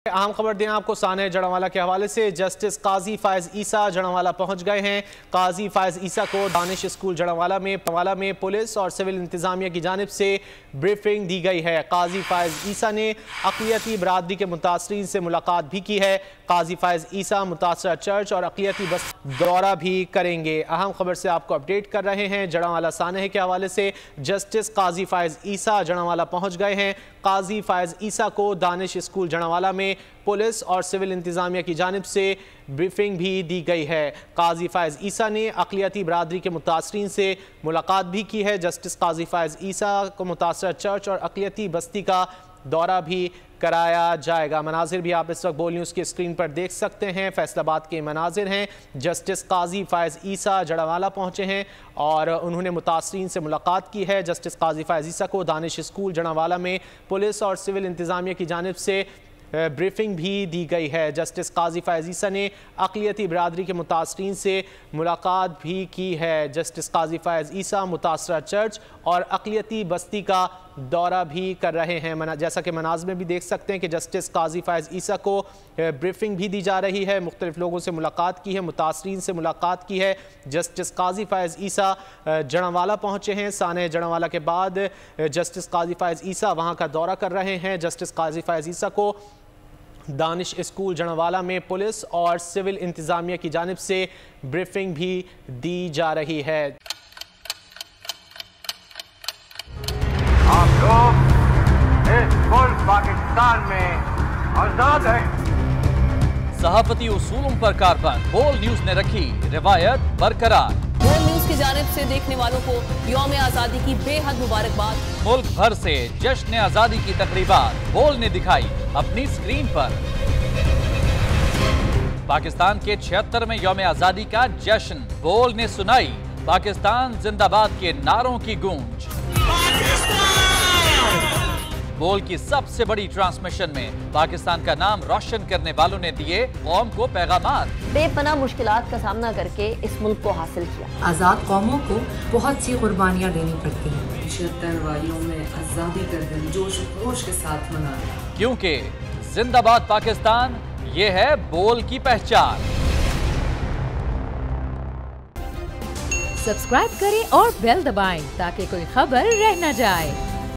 अहम खबर दें आपको साने जड़वाला के हवाले से। जस्टिस काजी फायज ईसा जड़वाला पहुंच गए हैं। काजी फायज ईसा को दानिश स्कूल जड़वाला में पुलिस और सिविल इंतजामिया की जानिब से ब्रीफिंग दी गई है। काजी फायज ईसा ने अक़लियती बरादरी के मुतासरीन से मुलाकात भी की है। काजी फायज ईसा मुतासरा चर्च और अक़लियती बस दौरा भी करेंगे। अहम खबर से आपको अपडेट कर रहे हैं जड़वाला साने के हवाले से। जस्टिस काजी फायज ईसा जड़वाला पहुंच गए हैं। काजी फायज ईसा को दानिश स्कूल जड़वाला में पुलिस और सिविल इंतजामिया की जानिब से ब्रीफिंग भी दी गई है। काजी फायज ईसा ने अक़लियती बरादरी के मुतासरीन से मुलाकात भी की है। जस्टिस काजी फायज ईसा को मुतासरा चर्च और अक़लियती बस्ती का दौरा भी कराया जाएगा। मनाजिर भी आप इस वक्त बोल न्यूज़ की स्क्रीन पर देख सकते हैं। फैसलाबाद के मनाजिर हैं। जस्टिस काजी फायज ईसा जड़वाला पहुंचे हैं और उन्होंने मुतासरीन से मुलाकात की है। जस्टिस काजी फायज ईसा को दानिश स्कूल जड़वाला में पुलिस और सिविल इंतजामिया की जानिब से ब्रीफिंग भी दी गई है। जस्टिस काजी फायज ईसा ने अक़लियती बरादरी के मुतासरीन से मुलाकात भी की है। जस्टिस काजी फायज ईसा मुतासरा चर्च और अक़लियती बस्ती का दौरा भी कर रहे हैं। जैसा कि मनाज़ में भी देख सकते हैं कि जस्टिस काजी फायज ईसा को ब्रीफिंग भी दी जा रही है। मुख्तलिफ लोगों से मुलाकात की है, मुतासरीन से मुलाकात की है। जस्टिस काजी फायज ईसा जड़वाला पहुँचे हैं। साने जड़वाला के बाद जस्टिस काजी फायज ईसा वहाँ का दौरा कर रहे हैं। जस्टिस काजी फायज ईसा को दानिश स्कूल जड़वाला में पुलिस और सिविल इंतजामिया की जानिब से ब्रीफिंग भी दी जा रही है। आप लोग इस मुल्क पाकिस्तान में आजाद हैं। सहाफती उसूलों पर कारबंद बोल न्यूज ने रखी रिवायत बरकरार। बोल न्यूज की जानिब से देखने वालों को यौम आजादी की बेहद मुबारकबाद। मुल्क भर से जश्न आजादी की तकरीबात बोल ने दिखाई अपनी स्क्रीन पर। पाकिस्तान के 76वें यौम आजादी का जश्न बोल ने सुनाई पाकिस्तान जिंदाबाद के नारों की गूंज। बोल की सबसे बड़ी ट्रांसमिशन में पाकिस्तान का नाम रोशन करने वालों ने दिए कौम को पैगामात। बेपनाह मुश्किलात का सामना करके इस मुल्क को हासिल किया। आजाद कौमों को बहुत सी कुर्बानियाँ देनी पड़ती हैं। 76 वालियों में आजादी का दिन जोश खरोश के साथ मनाया, क्योंकि जिंदाबाद पाकिस्तान ये है बोल की पहचान। सब्सक्राइब करें और बेल दबाएं ताकि कोई खबर रह न जाए।